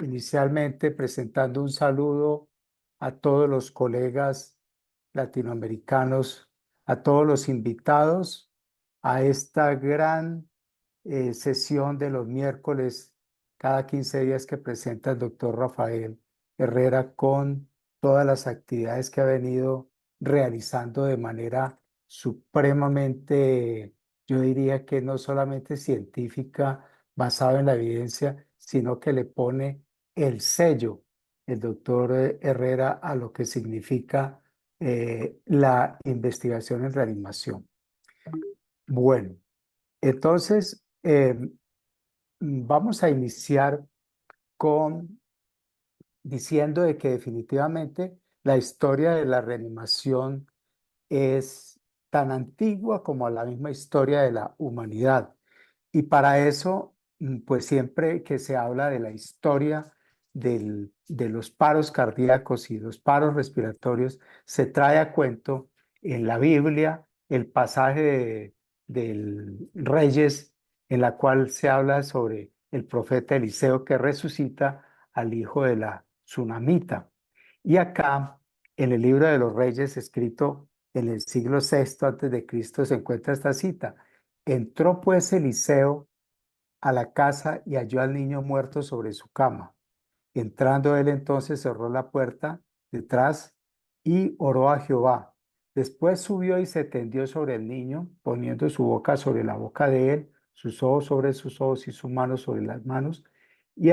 inicialmente presentando un saludo a todos los colegas latinoamericanos, a todos los invitados a esta gran sesión de los miércoles cada 15 días que presenta el doctor Rafael Herrera con todas las actividades que ha venido realizando de manera supremamente, yo diría que no solamente científica, basado en la evidencia, sino que le pone el sello, el doctor Herrera, a lo que significa la investigación en reanimación. Bueno, entonces vamos a iniciar con diciendo de que definitivamente la historia de la reanimación es tan antigua como la misma historia de la humanidad. Y para eso, pues siempre que se habla de la historia de los paros cardíacos y los paros respiratorios, se trae a cuento en la Biblia el pasaje del Reyes, en la cual se habla sobre el profeta Eliseo que resucita al hijo de la tsunamita. Y acá, en el libro de los Reyes, escrito en el siglo VI antes de Cristo, se encuentra esta cita. Entró pues Eliseo a la casa y halló al niño muerto sobre su cama. Entrando él entonces cerró la puerta detrás y oró a Jehová. Después subió y se tendió sobre el niño, poniendo su boca sobre la boca de él, sus ojos sobre sus ojos y sus manos sobre las manos. Y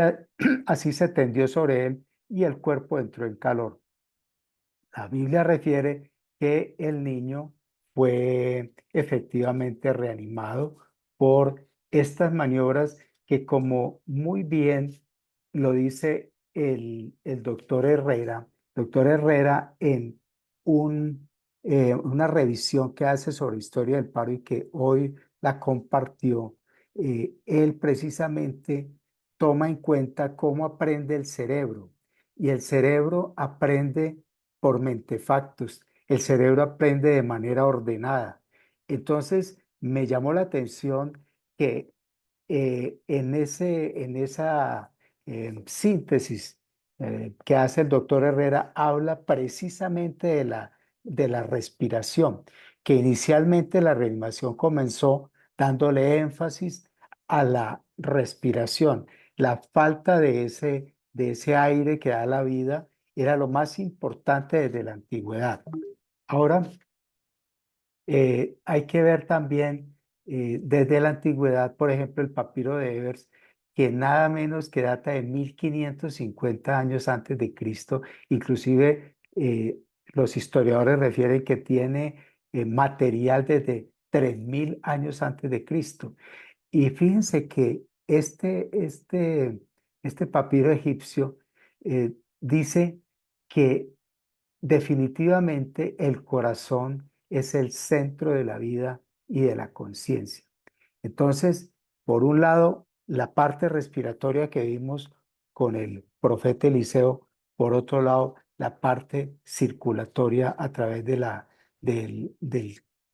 así se tendió sobre él y el cuerpo entró en calor. La Biblia refiere que el niño fue efectivamente reanimado por estas maniobras que, como muy bien lo dice el doctor Herrera en una revisión que hace sobre historia del paro y que hoy la compartió, él precisamente toma en cuenta cómo aprende el cerebro. Y el cerebro aprende por mentefactos. El cerebro aprende de manera ordenada. Entonces, me llamó la atención que en esa síntesis que hace el doctor Herrera, habla precisamente de la respiración, que inicialmente la reanimación comenzó dándole énfasis a la respiración. La falta de ese aire que da la vida era lo más importante desde la antigüedad. Ahora, hay que ver también desde la antigüedad, por ejemplo, el papiro de Ebers, que nada menos que data de 1550 años antes de Cristo. Inclusive los historiadores refieren que tiene material desde 3000 años antes de Cristo. Y fíjense que este papiro egipcio dice que definitivamente el corazón es el centro de la vida y de la conciencia. Entonces, por un lado, la parte respiratoria que vimos con el profeta Eliseo, por otro lado, la parte circulatoria a través del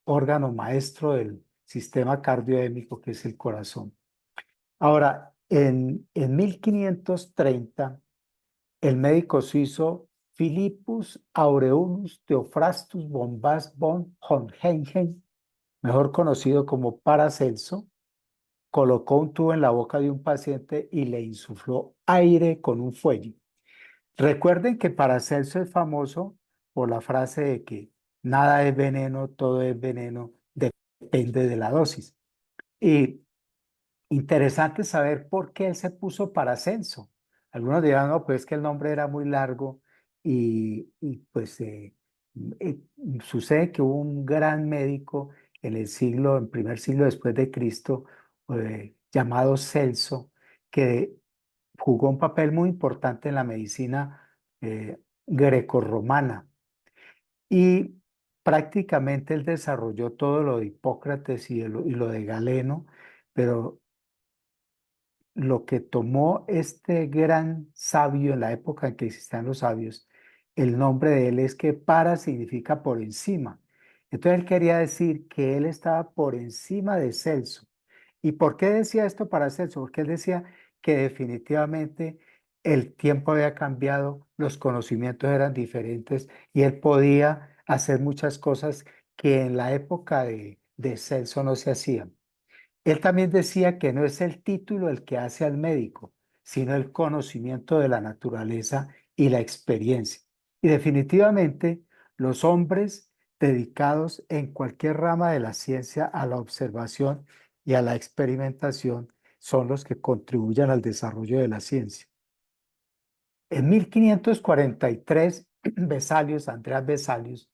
órgano maestro del sistema cardioémico, que es el corazón. Ahora, en 1530, el médico suizo Philippus Aureolus Theophrastus Bombast von Hohenheim, mejor conocido como Paracelso, colocó un tubo en la boca de un paciente y le insufló aire con un fuelle. Recuerden que Paracelso es famoso por la frase de que nada es veneno, todo es veneno, depende de la dosis. Y interesante saber por qué él se puso Paracelso. Algunos dirán, no, pues es que el nombre era muy largo pues eh, sucede que hubo un gran médico en el primer siglo después de Cristo, llamado Celso, que jugó un papel muy importante en la medicina grecorromana. Y prácticamente él desarrolló todo lo de Hipócrates y lo de Galeno, pero lo que tomó este gran sabio en la época en que existían los sabios, el nombre de él es que para significa por encima. Entonces él quería decir que él estaba por encima de Celso. ¿Y por qué decía esto para Celso? Porque él decía que definitivamente el tiempo había cambiado, los conocimientos eran diferentes y él podía hacer muchas cosas que en la época de Celso no se hacían. Él también decía que no es el título el que hace al médico, sino el conocimiento de la naturaleza y la experiencia. Y definitivamente los hombres dedicados en cualquier rama de la ciencia a la observación y a la experimentación son los que contribuyen al desarrollo de la ciencia. En 1543, Vesalius, Andreas Vesalius,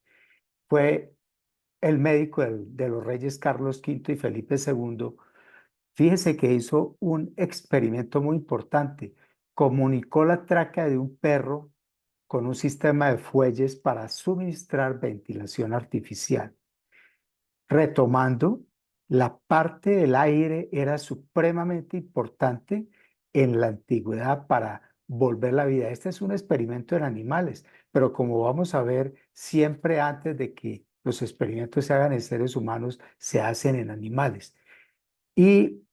fue el médico de los reyes Carlos V y Felipe II. Fíjese que hizo un experimento muy importante. Comunicó la tráquea de un perro con un sistema de fuelles para suministrar ventilación artificial. Retomando, la parte del aire era supremamente importante en la antigüedad para volver la vida. Este es un experimento en animales, pero como vamos a ver, siempre antes de que los experimentos se hagan en seres humanos, se hacen en animales. Y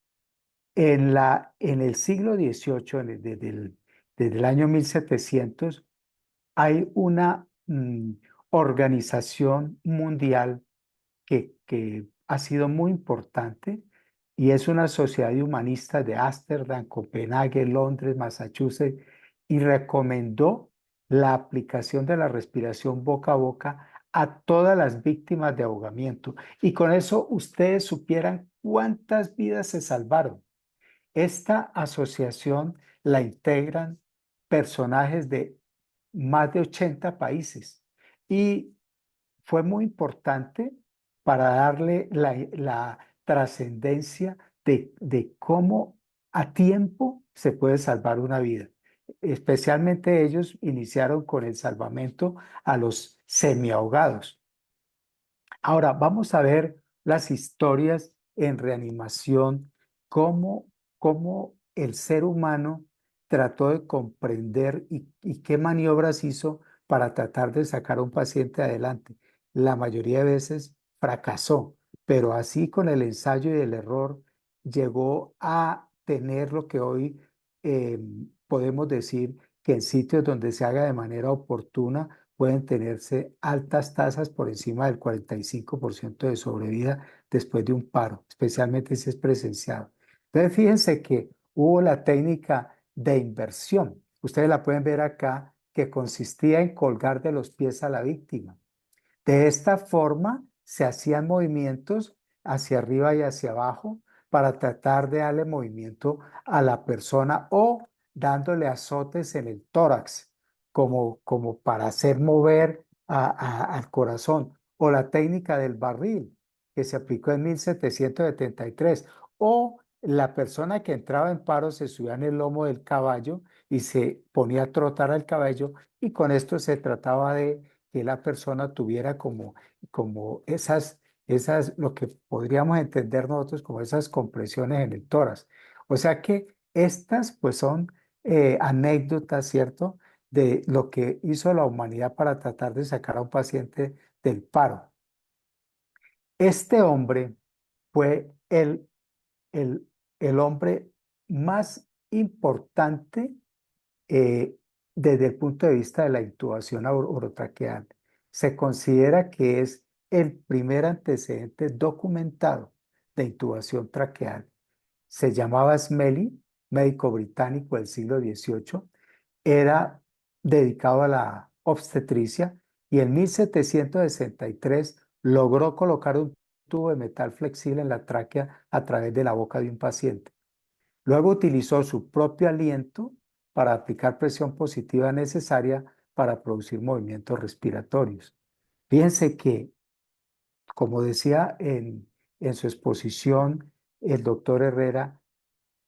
en el siglo XVIII, desde el año 1700, hay una organización mundial que ha sido muy importante y es una sociedad de humanistas de Ámsterdam, Copenhague, Londres, Massachusetts, y recomendó la aplicación de la respiración boca a boca a todas las víctimas de ahogamiento. Y con eso ustedes supieran cuántas vidas se salvaron. Esta asociación la integran personajes de más de 80 países y fue muy importante para darle la trascendencia de cómo a tiempo se puede salvar una vida. Especialmente ellos iniciaron con el salvamento a los semiahogados. Ahora vamos a ver las historias en reanimación, cómo, cómo el ser humano trató de comprender y qué maniobras hizo para tratar de sacar a un paciente adelante. La mayoría de veces fracasó, pero así con el ensayo y el error llegó a tener lo que hoy podemos decir que en sitios donde se haga de manera oportuna pueden tenerse altas tasas por encima del 45% de sobrevida después de un paro, especialmente si es presenciado. Entonces, fíjense que hubo la técnica de inversión. Ustedes la pueden ver acá, que consistía en colgar de los pies a la víctima. De esta forma se hacían movimientos hacia arriba y hacia abajo para tratar de darle movimiento a la persona o dándole azotes en el tórax, como para hacer mover al corazón. O la técnica del barril, que se aplicó en 1773. O la persona que entraba en paro se subía en el lomo del caballo y se ponía a trotar al caballo y con esto se trataba de que la persona tuviera como lo que podríamos entender nosotros como esas compresiones en el tórax. O sea que estas pues son anécdotas, ¿cierto? De lo que hizo la humanidad para tratar de sacar a un paciente del paro. Este hombre fue el, el hombre más importante eh, desde el punto de vista de la intubación orotraqueal. Se considera que es el primer antecedente documentado de intubación traqueal. Se llamaba Smellie, médico británico del siglo XVIII, era dedicado a la obstetricia y en 1763 logró colocar un tubo de metal flexible en la tráquea a través de la boca de un paciente. Luego utilizó su propio aliento para aplicar presión positiva necesaria para producir movimientos respiratorios. Fíjense que, como decía en su exposición el doctor Herrera,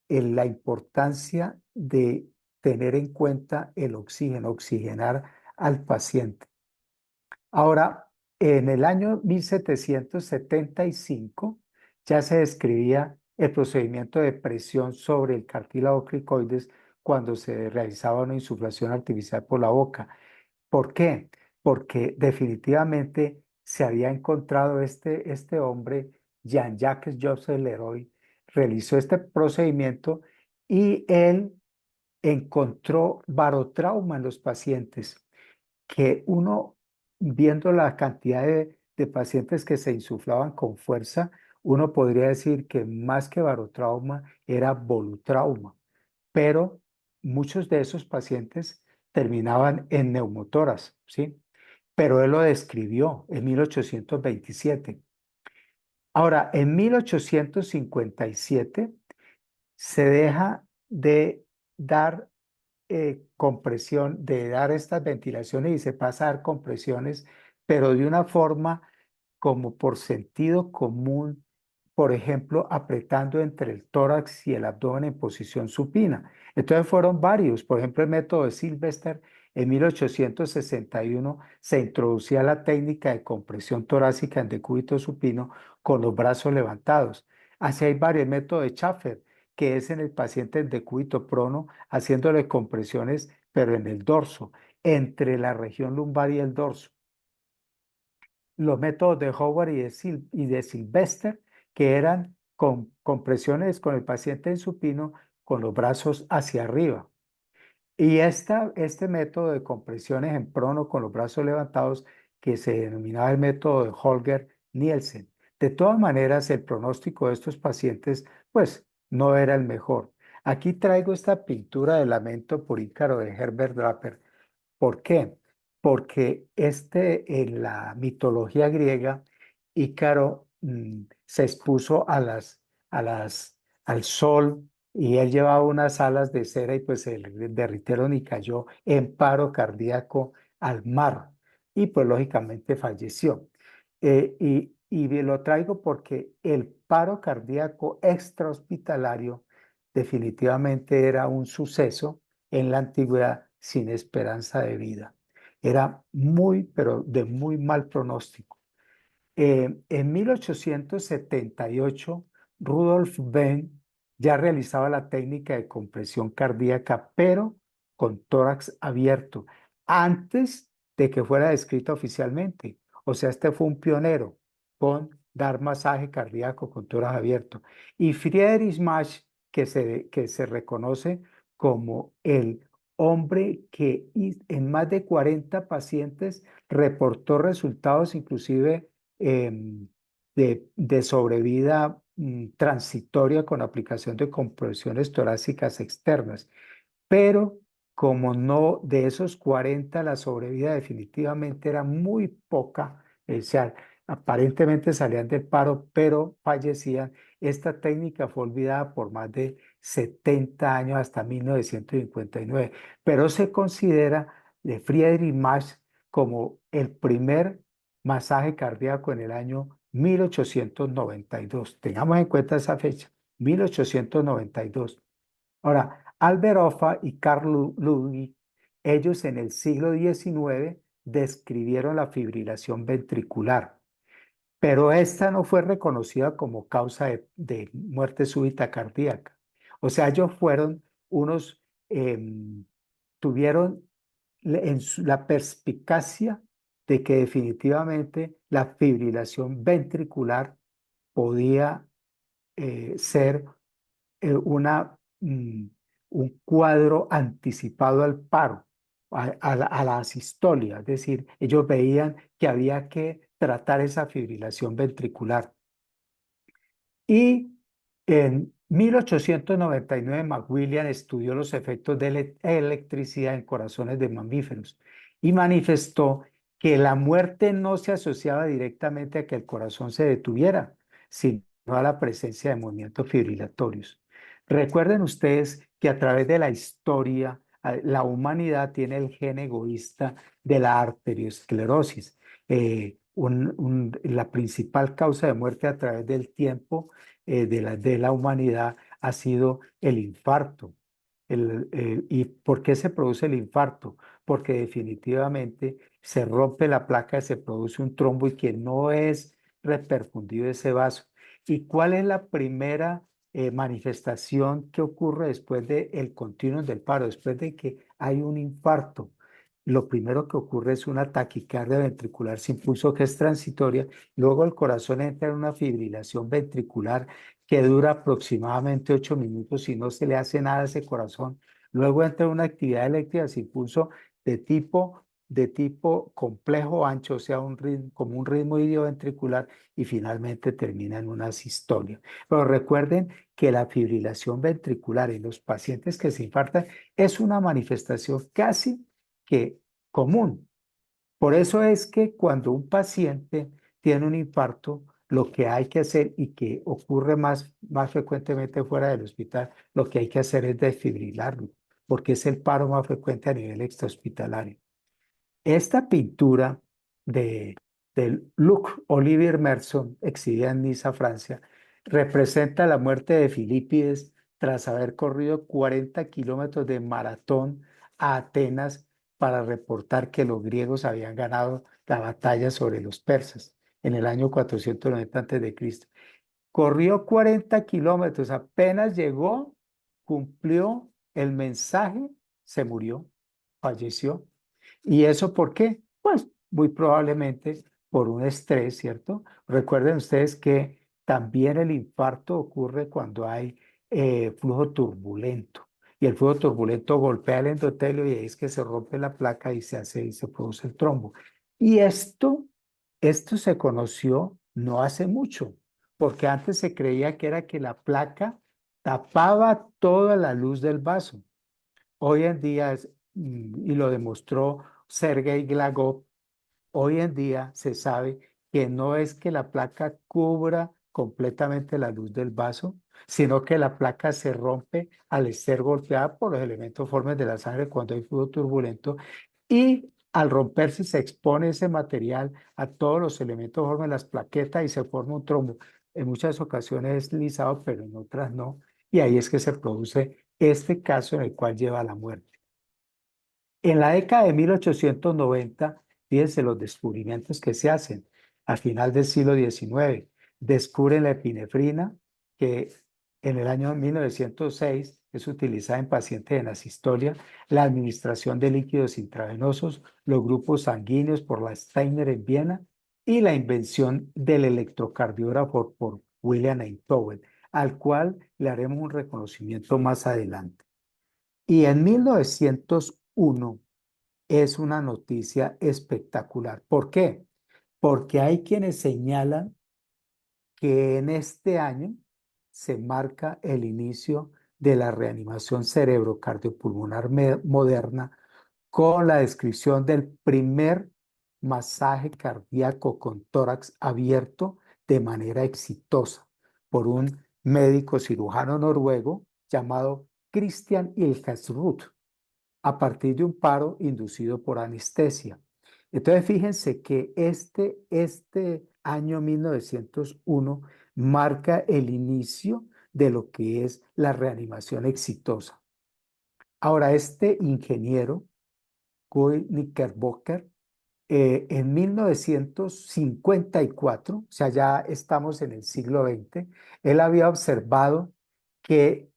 en la importancia de tener en cuenta el oxígeno, oxigenar al paciente. Ahora, en el año 1775 ya se describía el procedimiento de presión sobre el cartílago cricoides cuando se realizaba una insuflación artificial por la boca. ¿Por qué? Porque definitivamente se había encontrado este hombre, Jean-Jacques Joseph Leroy, realizó este procedimiento y él encontró barotrauma en los pacientes, que uno, viendo la cantidad de pacientes que se insuflaban con fuerza, uno podría decir que más que barotrauma era volutrauma, pero muchos de esos pacientes terminaban en neumotoras, ¿sí? Pero él lo describió en 1827. Ahora, en 1857 se deja de dar compresión, de dar estas ventilaciones y se pasa a dar compresiones, pero de una forma como por sentido común, por ejemplo, apretando entre el tórax y el abdomen en posición supina. Entonces fueron varios, por ejemplo, el método de Sylvester en 1861 se introducía la técnica de compresión torácica en decúbito supino con los brazos levantados. Así hay varios, el método de Schaffer, que es en el paciente en decúbito prono, haciéndole compresiones, pero en el dorso, entre la región lumbar y el dorso. Los métodos de Howard y de Sylvester, que eran con compresiones con el paciente en supino, con los brazos hacia arriba. Y este método de compresiones en prono con los brazos levantados, que se denominaba el método de Holger-Nielsen. De todas maneras, el pronóstico de estos pacientes, pues, no era el mejor. Aquí traigo esta pintura de Lamento por Ícaro de Herbert Draper. ¿Por qué? Porque en la mitología griega, Ícaro se expuso al sol y él llevaba unas alas de cera y pues se le derritieron y cayó en paro cardíaco al mar y pues lógicamente falleció. Y lo traigo porque el paro cardíaco extrahospitalario definitivamente era un suceso en la antigüedad sin esperanza de vida. Era muy, pero de muy mal pronóstico. En 1878, Rudolf Venn ya realizaba la técnica de compresión cardíaca, pero con tórax abierto, antes de que fuera descrita oficialmente. O sea, este fue un pionero con dar masaje cardíaco con tórax abierto. Y Friedrich March, que se reconoce como el hombre que en más de 40 pacientes reportó resultados inclusive de sobrevida transitoria con aplicación de compresiones torácicas externas. Pero como no, de esos 40 la sobrevida definitivamente era muy poca, o sea, aparentemente salían del paro, pero fallecían. Esta técnica fue olvidada por más de 70 años hasta 1959, pero se considera de Friedrich Marx como el primer masaje cardíaco en el año 1892. Tengamos en cuenta esa fecha, 1892. Ahora, Albert Hoffa y Carl Ludwig, ellos en el siglo XIX describieron la fibrilación ventricular, pero esta no fue reconocida como causa de muerte súbita cardíaca. O sea, ellos fueron unos, tuvieron la perspicacia de que definitivamente la fibrilación ventricular podía ser mm, un cuadro anticipado al paro, a la asistolia, es decir, ellos veían que había que tratar esa fibrilación ventricular. Y en 1899, McWilliams estudió los efectos de electricidad en corazones de mamíferos y manifestó que la muerte no se asociaba directamente a que el corazón se detuviera, sino a la presencia de movimientos fibrilatorios. Recuerden ustedes que a través de la historia, la humanidad tiene el gen egoísta de la arteriosclerosis. La principal causa de muerte a través del tiempo de la humanidad ha sido el infarto. ¿Y por qué se produce el infarto? Porque definitivamente se rompe la placa, se produce un trombo y que no es reperfundido ese vaso. ¿Y cuál es la primera manifestación que ocurre después del continuum del paro? Después de que hay un infarto, lo primero que ocurre es una taquicardia ventricular sin pulso que es transitoria. Luego el corazón entra en una fibrilación ventricular que dura aproximadamente 8 minutos. Si no se le hace nada a ese corazón, luego entra una actividad eléctrica sin pulso de tipo complejo ancho, o sea, como un ritmo idioventricular, y finalmente termina en una sistolia. Pero recuerden que la fibrilación ventricular en los pacientes que se infartan es una manifestación casi que común. Por eso es que cuando un paciente tiene un infarto, lo que hay que hacer y que ocurre más frecuentemente fuera del hospital, lo que hay que hacer es desfibrilarlo, porque es el paro más frecuente a nivel extrahospitalario. Esta pintura de, de Luc Olivier Merson, exhibida en Niza, Francia, representa la muerte de Filipides tras haber corrido 40 kilómetros de maratón a Atenas para reportar que los griegos habían ganado la batalla sobre los persas en el año 490 a.C. Corrió 40 kilómetros, apenas llegó, cumplió el mensaje, se murió, falleció. ¿Y eso por qué? Pues muy probablemente por un estrés, ¿cierto? Recuerden ustedes que también el infarto ocurre cuando hay flujo turbulento. Y el flujo turbulento golpea el endotelio y ahí es que se rompe la placa y se produce el trombo. Y esto se conoció no hace mucho, porque antes se creía que era que la placa tapaba toda la luz del vaso. Hoy en día, y lo demostró Sergei Glagov, hoy en día se sabe que no es que la placa cubra completamente la luz del vaso, sino que la placa se rompe al ser golpeada por los elementos formes de la sangre cuando hay flujo turbulento y al romperse se expone ese material a todos los elementos formes de las plaquetas y se forma un trombo. En muchas ocasiones es lisado, pero en otras no. Y ahí es que se produce este caso en el cual lleva a la muerte. En la década de 1890, fíjense los descubrimientos que se hacen. Al final del siglo XIX, descubren la epinefrina, que en el año 1906 es utilizada en pacientes en asistolia, la administración de líquidos intravenosos, los grupos sanguíneos por la Steiner en Viena y la invención del electrocardiógrafo por William Einthoven, al cual le haremos un reconocimiento más adelante. Y en 1901 es una noticia espectacular. ¿Por qué? Porque hay quienes señalan que en este año se marca el inicio de la reanimación cerebrocardiopulmonar moderna con la descripción del primer masaje cardíaco con tórax abierto de manera exitosa por un médico cirujano noruego llamado Christian Ilkesrud a partir de un paro inducido por anestesia. Entonces, fíjense que este año 1901 marca el inicio de lo que es la reanimación exitosa. Ahora, este ingeniero, Guy Knickerbocker, en 1954, o sea, ya estamos en el siglo XX, él había observado que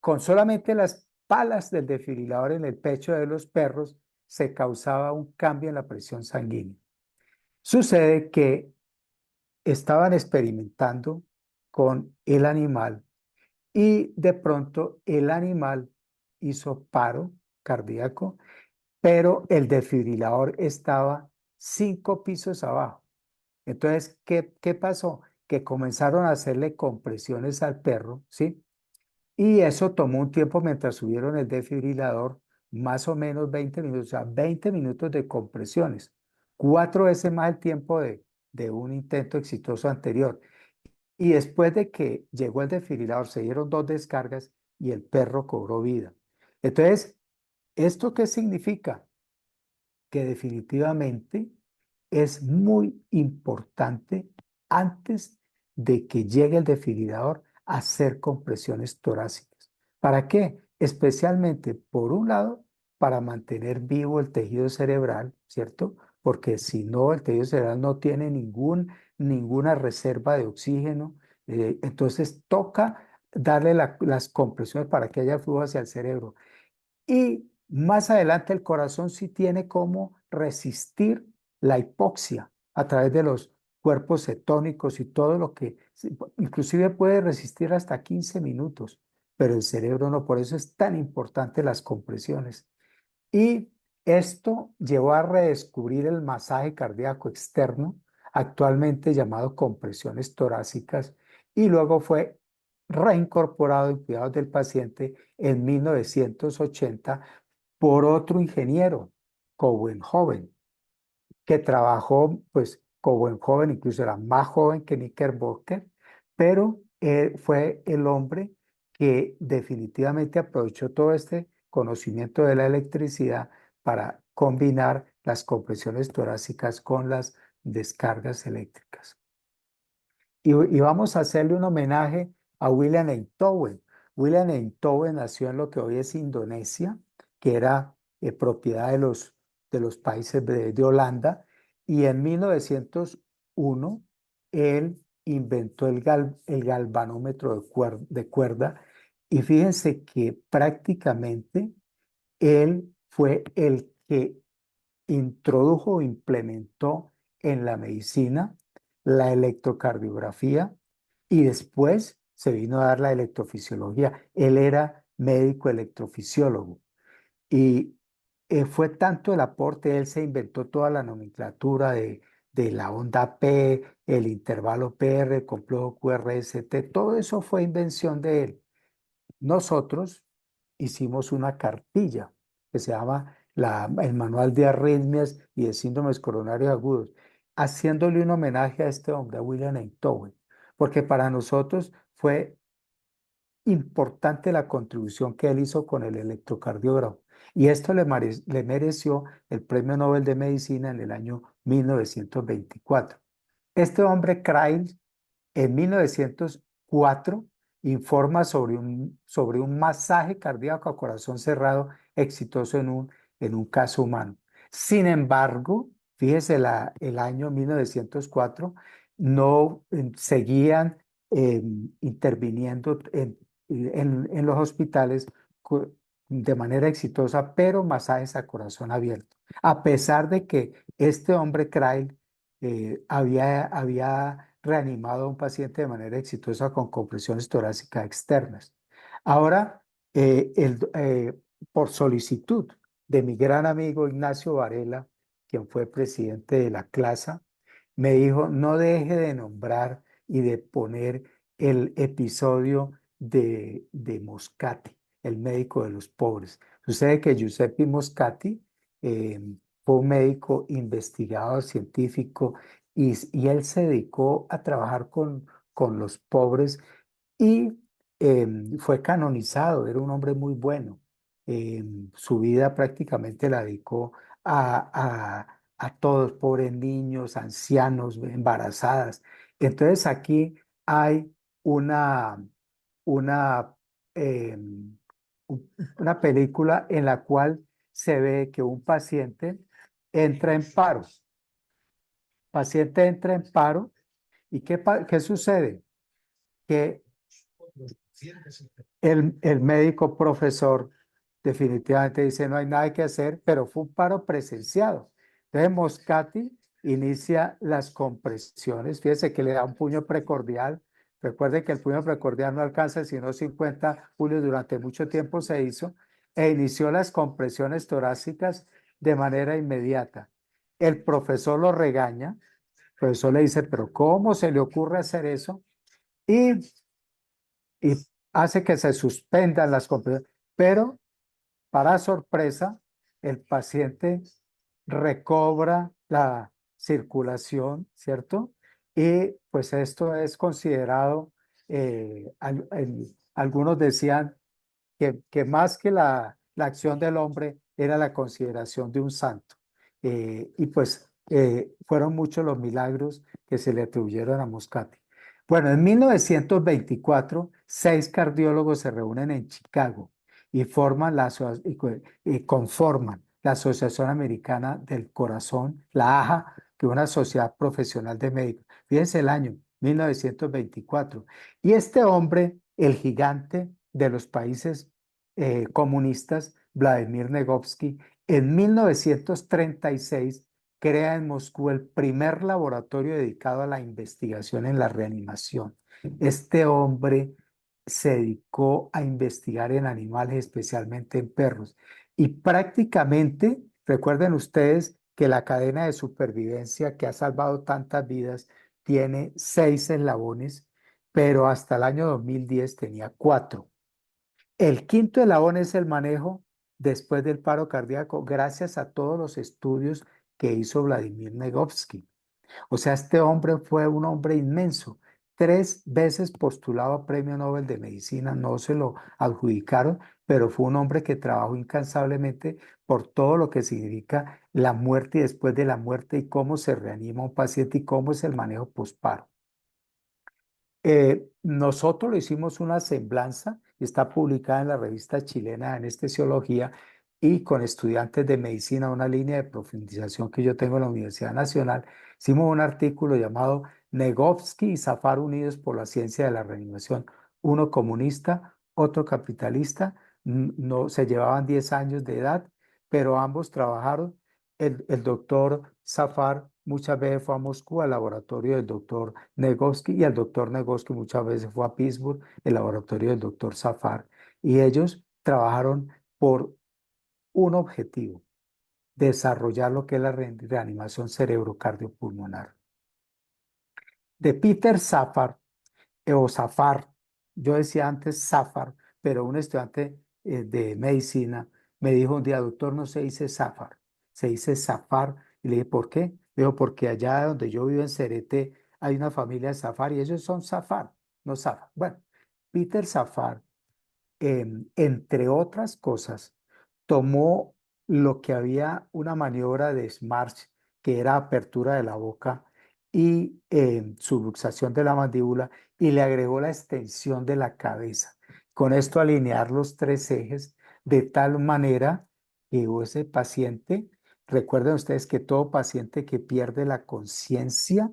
con solamente las palas del desfibrilador en el pecho de los perros se causaba un cambio en la presión sanguínea. Sucede que estaban experimentando con el animal y de pronto el animal hizo paro cardíaco, pero el desfibrilador estaba 5 pisos abajo. Entonces, ¿qué pasó? Que comenzaron a hacerle compresiones al perro, ¿sí? Y eso tomó un tiempo mientras subieron el desfibrilador, más o menos 20 minutos, o sea, 20 minutos de compresiones, 4 veces más el tiempo de un intento exitoso anterior. Y después de que llegó el desfibrilador, se dieron 2 descargas y el perro cobró vida. Entonces, ¿esto qué significa? Que definitivamente es muy importante antes de que llegue el desfibrilador hacer compresiones torácicas. ¿Para qué? Especialmente, por un lado, para mantener vivo el tejido cerebral, ¿cierto? Porque si no, el tejido cerebral no tiene ninguna reserva de oxígeno. Entonces toca darle las compresiones para que haya flujo hacia el cerebro. Y más adelante el corazón sí tiene cómo resistir la hipoxia a través de los cuerpos cetónicos y todo lo que, inclusive puede resistir hasta 15 minutos. pero el cerebro no. Por eso es tan importante las compresiones. Y esto llevó a redescubrir el masaje cardíaco externo, actualmente llamado compresiones torácicas, y luego fue reincorporado en cuidados del paciente en 1980 por otro ingeniero, Cowenhoven, que trabajó, pues Cowenhoven incluso era más joven que Knickerbocker, pero fue el hombre que definitivamente aprovechó todo este conocimiento de la electricidad para combinar las compresiones torácicas con las descargas eléctricas. Y vamos a hacerle un homenaje a William Einthoven. William Einthoven nació en lo que hoy es Indonesia, que era propiedad de los países de Holanda, y en 1901 él inventó el galvanómetro de cuerda, y fíjense que prácticamente él fue el que introdujo o implementó en la medicina la electrocardiografía y después se vino a dar la electrofisiología. Él era médico electrofisiólogo y fue tanto el aporte, él se inventó toda la nomenclatura de la onda P, el intervalo PR, el complejo QRST, todo eso fue invención de él. Nosotros hicimos una cartilla que se llama el Manual de Arritmias y de Síndromes Coronarios Agudos, haciéndole un homenaje a este hombre, a William Einthoven, porque para nosotros fue importante la contribución que él hizo con el electrocardiógrafo. Y esto le mereció el Premio Nobel de Medicina en el año 1924. Este hombre, Kreil, en 1904 informa sobre un masaje cardíaco a corazón cerrado exitoso en un caso humano. Sin embargo, fíjese, el año 1904 no seguían eh, interviniendo en los hospitales de manera exitosa, pero masajes a corazón abierto. A pesar de que este hombre, Krail, había reanimado a un paciente de manera exitosa con compresiones torácicas externas. Ahora, por solicitud de mi gran amigo Ignacio Varela, quien fue presidente de la CLASA, me dijo, no deje de nombrar y de poner el episodio de Moscati, el médico de los pobres. Sucede que Giuseppe Moscati eh, fue un médico investigador científico y él se dedicó a trabajar con los pobres y fue canonizado, era un hombre muy bueno. Su vida prácticamente la dedicó a todos, pobres niños, ancianos, embarazadas. Entonces aquí hay una, una, em, una película en la cual se ve que un paciente entra en paro. Paciente entra en paro y ¿qué sucede? Que el médico profesor definitivamente dice no hay nada que hacer, pero fue un paro presenciado. Entonces Moscati inicia las compresiones, fíjese que le da un puño precordial. Recuerde que el puño precordial no alcanza sino 50 julios, durante mucho tiempo se hizo, e inició las compresiones torácicas de manera inmediata. El profesor lo regaña, el profesor le dice, pero ¿cómo se le ocurre hacer eso? Y y hace que se suspendan las compresiones. Pero, para sorpresa, el paciente recobra la circulación, ¿cierto? Y pues esto es considerado, algunos decían que más que la acción del hombre era la consideración de un santo. Y pues fueron muchos los milagros que se le atribuyeron a Moscati. Bueno, en 1924, 6 cardiólogos se reúnen en Chicago y conforman la Asociación Americana del Corazón, la AJA, que es una sociedad profesional de médicos. Fíjense el año, 1924. Y este hombre, el gigante de los países comunistas, Vladimir Negovsky, en 1936 crea en Moscú el primer laboratorio dedicado a la investigación en la reanimación. Este hombre se dedicó a investigar en animales, especialmente en perros. Y prácticamente, recuerden ustedes que la cadena de supervivencia que ha salvado tantas vidas tiene 6 eslabones, pero hasta el año 2010 tenía 4. El quinto eslabón es el manejo después del paro cardíaco, gracias a todos los estudios que hizo Vladimir Negovsky. O sea, este hombre fue un hombre inmenso. 3 veces postulado a Premio Nobel de Medicina, no se lo adjudicaron, pero fue un hombre que trabajó incansablemente por todo lo que significa la muerte y después de la muerte y cómo se reanima un paciente y cómo es el manejo posparo. Nosotros lo hicimos una semblanza, está publicada en la revista chilena de Anestesiología y con estudiantes de medicina, una línea de profundización que yo tengo en la Universidad Nacional, hicimos un artículo llamado Negovsky y Zafar unidos por la ciencia de la reanimación, uno comunista, otro capitalista, no, se llevaban 10 años de edad, pero ambos trabajaron. El doctor Zafar muchas veces fue a Moscú al laboratorio del doctor Negovsky y el doctor Negovsky muchas veces fue a Pittsburgh, el laboratorio del doctor Zafar. Y ellos trabajaron por un objetivo, desarrollar lo que es la reanimación cerebrocardiopulmonar. De Peter Safar, o Zafar, yo decía antes Zafar, pero un estudiante de medicina me dijo un día, doctor, no se dice Zafar, se dice Zafar. Y le dije, ¿por qué? Me dijo, porque allá donde yo vivo en Cerete hay una familia de Zafar y ellos son Zafar, no Zafar. Bueno, Peter Zafar, entre otras cosas, tomó lo que había una maniobra de Smarch, que era apertura de la boca y subluxación de la mandíbula, y le agregó la extensión de la cabeza. Con esto alinear los 3 ejes de tal manera que ese paciente, recuerden ustedes que todo paciente que pierde la conciencia,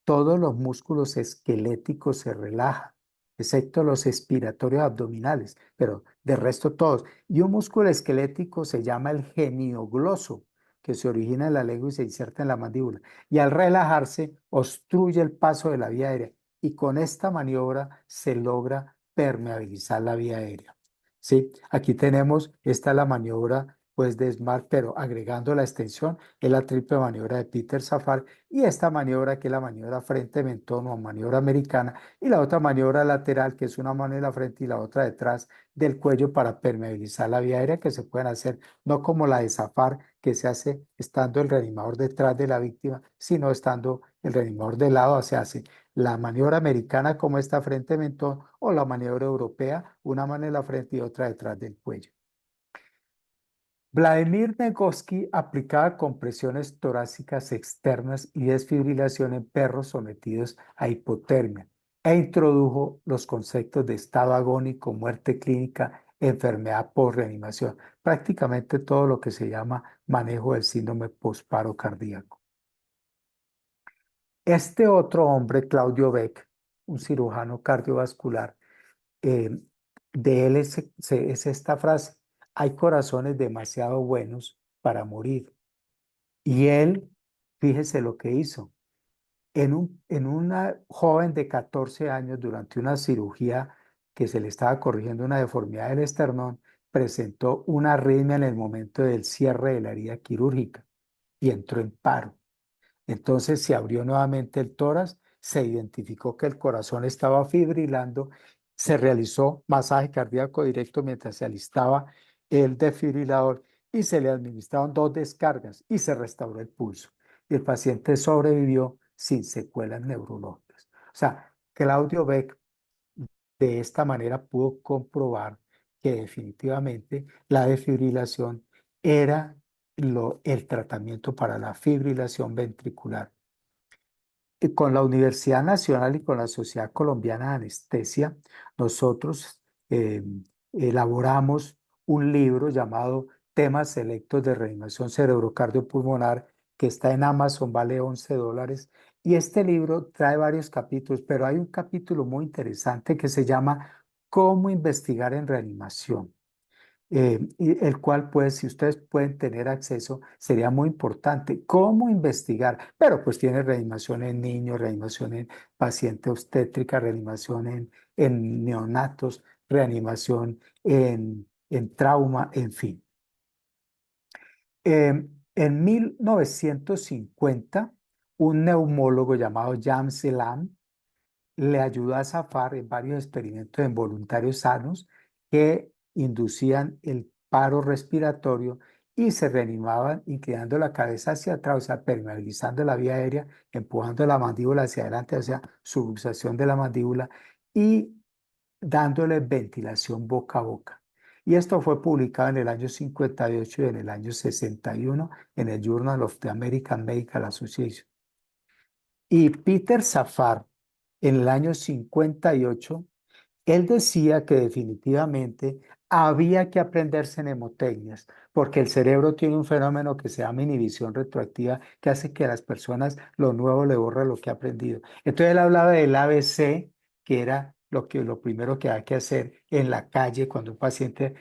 todos los músculos esqueléticos se relajan, excepto los expiratorios abdominales, pero de resto todos. Y un músculo esquelético se llama el geniogloso, que se origina en la lengua y se inserta en la mandíbula. Y al relajarse, obstruye el paso de la vía aérea. Y con esta maniobra se logra permeabilizar la vía aérea. ¿Sí? Aquí tenemos, esta es la maniobra pues de SMART, pero agregando la extensión, es la triple maniobra de Peter Safar y esta maniobra que es la maniobra frente-mentón o maniobra americana y la otra maniobra lateral que es una mano en la frente y la otra detrás del cuello para permeabilizar la vía aérea que se pueden hacer, no como la de Zafar que se hace estando el reanimador detrás de la víctima, sino estando el reanimador de lado, se hace la maniobra americana como esta frente-mentón o la maniobra europea, una mano en la frente y otra detrás del cuello. Vladimir Vygotsky aplicaba compresiones torácicas externas y desfibrilación en perros sometidos a hipotermia e introdujo los conceptos de estado agónico, muerte clínica, enfermedad por reanimación, prácticamente todo lo que se llama manejo del síndrome postparo cardíaco. Este otro hombre, Claudio Beck, un cirujano cardiovascular, eh, de él es esta frase: hay corazones demasiado buenos para morir. Y él, fíjese lo que hizo. En una joven de 14 años, durante una cirugía que se le estaba corrigiendo una deformidad del esternón, presentó una arritmia en el momento del cierre de la herida quirúrgica y entró en paro. Entonces se abrió nuevamente el tórax, se identificó que el corazón estaba fibrilando, se realizó masaje cardíaco directo mientras se alistaba el desfibrilador y se le administraron 2 descargas y se restauró el pulso. Y el paciente sobrevivió sin secuelas neurológicas. O sea, Claudio Beck de esta manera pudo comprobar que definitivamente la desfibrilación era el tratamiento para la fibrilación ventricular. Y con la Universidad Nacional y con la Sociedad Colombiana de Anestesia, nosotros eh, elaboramos un libro llamado Temas Selectos de Reanimación Cerebrocardiopulmonar, que está en Amazon, vale $11. Y este libro trae varios capítulos, pero hay un capítulo muy interesante que se llama ¿Cómo investigar en reanimación? y el cual, pues, si ustedes pueden tener acceso, sería muy importante. ¿Cómo investigar? Pero pues tiene reanimación en niños, reanimación en paciente obstétrica, reanimación en neonatos, reanimación en trauma, en fin. En 1950, un neumólogo llamado James Elam le ayudó a zafar en varios experimentos en voluntarios sanos que inducían el paro respiratorio y se reanimaban inclinando la cabeza hacia atrás, o sea, permeabilizando la vía aérea, empujando la mandíbula hacia adelante, o sea, subluxación de la mandíbula y dándole ventilación boca a boca. Y esto fue publicado en el año 58 y en el año 61 en el Journal of the American Medical Association. Y Peter Safar, en el año 58, él decía que definitivamente había que aprenderse mnemotecnias, porque el cerebro tiene un fenómeno que se llama inhibición retroactiva, que hace que a las personas lo nuevo le borra lo que ha aprendido. Entonces él hablaba del ABC, que era lo primero que hay que hacer en la calle cuando un paciente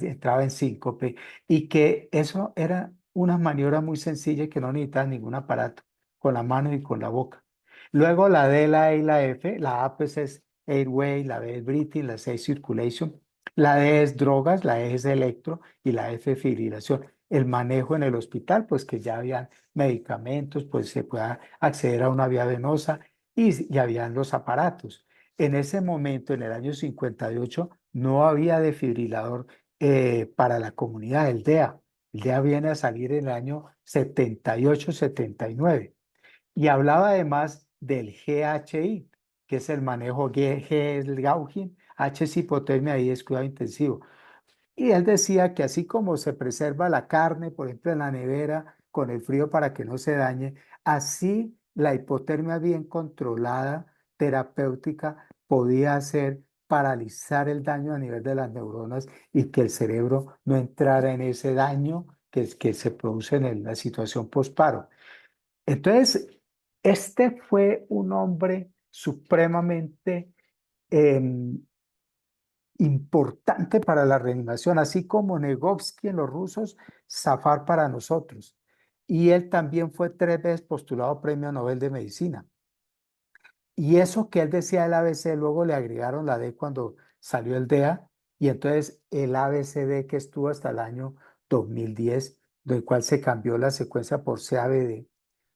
entraba en síncope, y que eso era una maniobra muy sencilla que no necesitaba ningún aparato, con la mano y con la boca. Luego la D, la E y la F. La A pues es airway, la B es breathing, la C es circulation, la D es drogas, la E es electro y la F es fibrilación. El manejo en el hospital, pues que ya habían medicamentos, pues se pueda acceder a una vía venosa y habían los aparatos. En ese momento, en el año 58, no había defibrilador para la comunidad, el DEA. El DEA viene a salir en el año 78, 79. Y hablaba además del GHI, que es el manejo G es el Gaugen, H es hipotermia y es cuidado intensivo. Y él decía que así como se preserva la carne, por ejemplo, en la nevera con el frío para que no se dañe, así la hipotermia bien controlada, terapéutica, podía hacer paralizar el daño a nivel de las neuronas y que el cerebro no entrara en ese daño que se produce en la situación posparo. Entonces, este fue un hombre supremamente em, importante para la reanimación, así como Negovsky en los rusos, Zafar para nosotros. Y él también fue 3 veces postulado Premio Nobel de Medicina. Y eso que él decía el ABC, luego le agregaron la D cuando salió el DEA, y entonces el ABCD que estuvo hasta el año 2010, del cual se cambió la secuencia por CABD.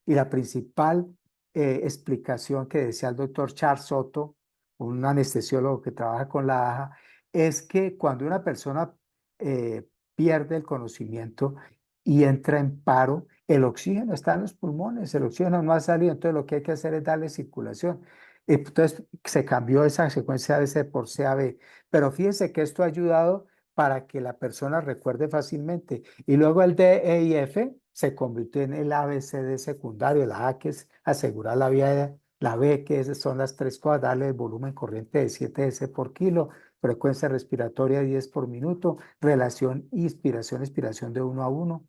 Y la principal explicación que decía el doctor Charles Soto, un anestesiólogo que trabaja con la AJA, es que cuando una persona eh, pierde el conocimiento y entra en paro, el oxígeno está en los pulmones, el oxígeno no ha salido, entonces lo que hay que hacer es darle circulación. Entonces se cambió esa secuencia ABC por CAB, pero fíjense que esto ha ayudado para que la persona recuerde fácilmente. Y luego el D, E y F se convirtió en el ABCD secundario, la A que es asegurar la vía, la B que son las tres cosas, darle el volumen corriente de 7 S por kilo, frecuencia respiratoria 10 por minuto, relación inspiración-expiración de 1 a 1.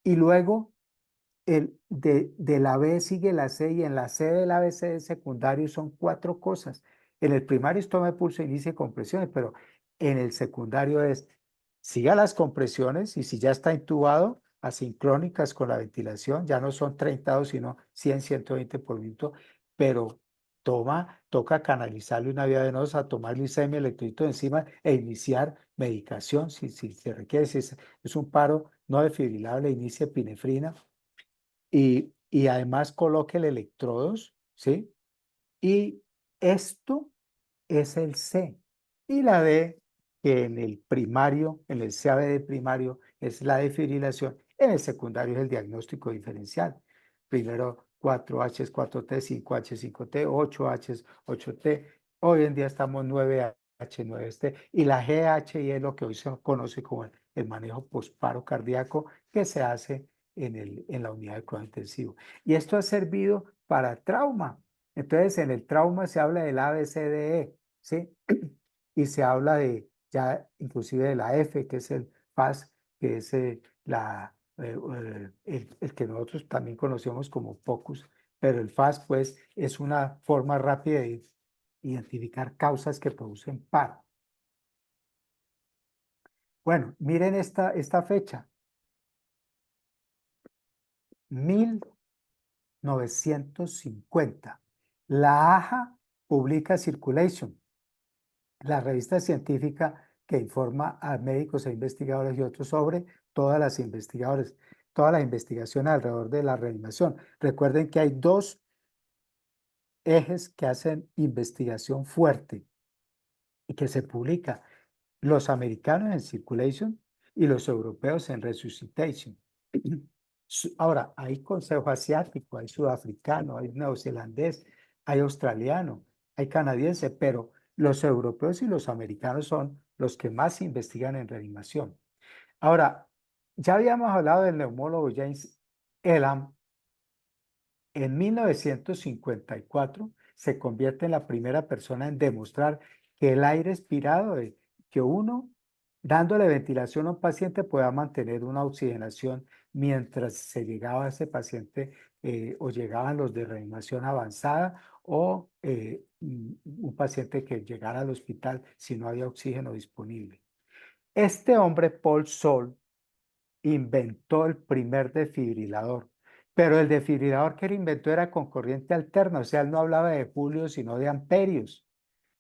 Y luego de la B sigue la C y en la C del ABC secundario son 4 cosas. En el primario es toma de pulso, inicia compresiones, pero en el secundario es siga las compresiones y si ya está intubado, asincrónicas con la ventilación, ya no son 30 sino 100, 120 por minuto, pero toca canalizarle una vía venosa, tomar glicemia, electrolito encima e iniciar medicación si se requiere, si es un paro no desfibrilable, inicia epinefrina y además coloque el electrodos, ¿sí? Y esto es el C. Y la D, que en el primario, en el CABD primario, es la defibrilación, en el secundario es el diagnóstico diferencial. Primero 4H, 4T, 5H, 5T, 8H, 8T. Hoy en día estamos 9H, 9T. Y la GHI es lo que hoy se conoce como el manejo posparo cardíaco que se hace en la unidad de cuidado intensivo. Y esto ha servido para trauma. Entonces, en el trauma se habla del ABCDE, ¿sí? Y se habla de ya inclusive de la F, que es el FAS, que es el que nosotros también conocemos como POCUS, pero el FAS pues es una forma rápida de identificar causas que producen paro. Bueno, miren esta fecha, 1950. La AJA publica Circulation, la revista científica que informa a médicos e investigadores y otros sobre todas las investigaciones alrededor de la reanimación. Recuerden que hay dos ejes que hacen investigación fuerte y que se publica, los americanos en Circulation y los europeos en Resuscitation. Ahora, hay consejo asiático, hay sudafricano, hay neozelandés, hay australiano, hay canadiense, pero los europeos y los americanos son los que más investigan en reanimación. Ahora, ya habíamos hablado del neumólogo James Elam. En 1954 se convierte en la primera persona en demostrar que el aire expirado, que uno dándole ventilación a un paciente pueda mantener una oxigenación mientras se llegaba a ese paciente o llegaban los de reanimación avanzada o un paciente que llegara al hospital si no había oxígeno disponible. Este hombre, Paul Sol, inventó el primer desfibrilador, pero el desfibrilador que él inventó era con corriente alterna, o sea, él no hablaba de julios, sino de amperios.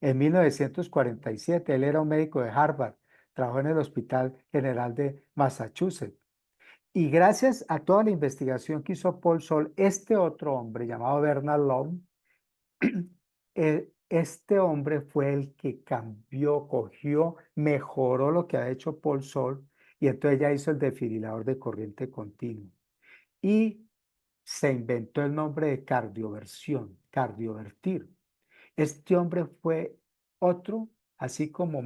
En 1947, él era un médico de Harvard, trabajó en el Hospital General de Massachusetts. Y gracias a toda la investigación que hizo Paul Sol, este otro hombre llamado Bernard Lowell, este hombre fue el que cambió, cogió, mejoró lo que ha hecho Paul Sol y entonces ya hizo el desfibrilador de corriente continua. Y se inventó el nombre de cardioversión, cardiovertir. Este hombre fue otro, así como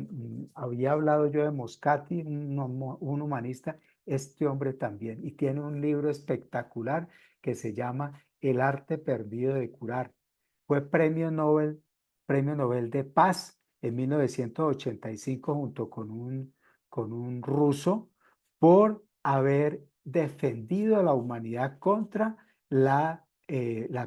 había hablado yo de Moscati, un humanista, este hombre también. Y tiene un libro espectacular que se llama El arte perdido de curar. Fue premio Nobel de Paz en 1985 junto con un ruso por haber defendido a la humanidad contra las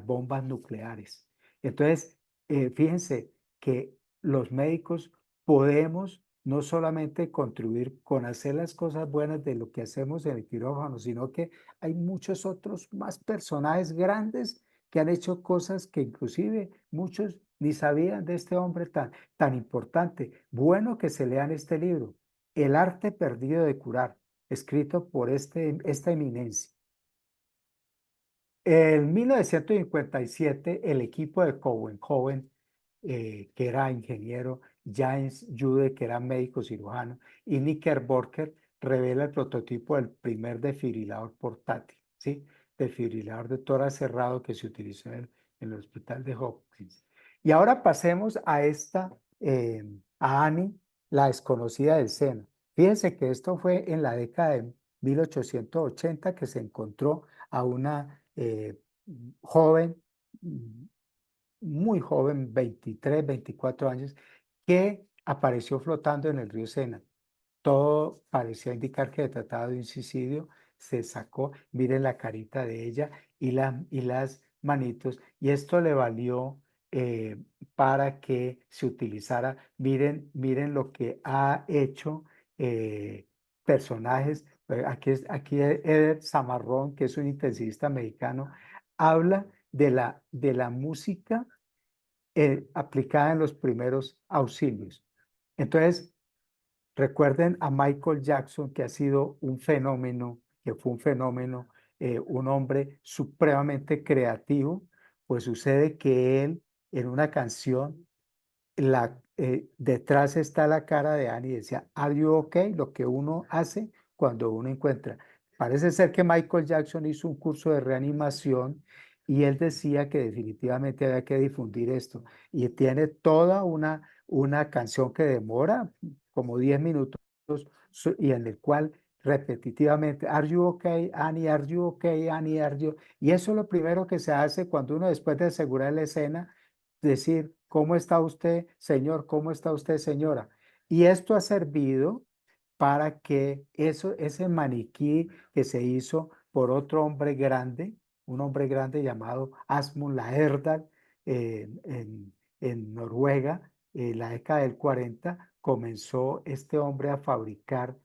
bombas nucleares. Entonces, fíjense que los médicos podemos no solamente contribuir con hacer las cosas buenas de lo que hacemos en el quirófano, sino que hay muchos otros más personajes grandes que han hecho cosas que inclusive muchos ni sabían de este hombre tan importante. Bueno que se lean este libro, El arte perdido de curar, escrito por esta eminencia. En 1957, el equipo de Cowen, que era ingeniero, James Jude, que era médico cirujano, y Knickerbocker, revela el prototipo del primer desfibrilador portátil, ¿sí? Desfibrilador de tórax cerrado que se utilizó en el hospital de Hopkins. Y ahora pasemos a Annie, la desconocida del seno. Fíjense que esto fue en la década de 1880 que se encontró a una joven, mm, muy joven, 23, 24 años, que apareció flotando en el río Sena. Todo parecía indicar que se trataba de un suicidio. Se sacó, miren la carita de ella y las manitos, y esto le valió eh, para que se utilizara. Miren lo que ha hecho eh, personajes. Aquí Eder Zamarrón, que es un intensivista mexicano, habla de la música aplicada en los primeros auxilios. Entonces, recuerden a Michael Jackson, que ha sido un fenómeno, que fue un fenómeno, un hombre supremamente creativo. Pues sucede que él en una canción detrás está la cara de Annie y decía, ¿Are you okay? Lo que uno hace cuando uno encuentra. Parece ser que Michael Jackson hizo un curso de reanimación y él decía que definitivamente había que difundir esto. Y tiene toda una canción que demora como 10 minutos y en el cual repetitivamente, ¿Are you okay, Annie? ¿Are you okay, Annie? ¿Are you? Y eso es lo primero que se hace cuando uno, después de asegurar la escena, decir, ¿cómo está usted, señor? ¿Cómo está usted, señora? Y esto ha servido para que ese maniquí que se hizo por otro hombre grande, un hombre grande llamado Asmund Laerdal en Noruega, en la década del 40, comenzó este hombre a fabricar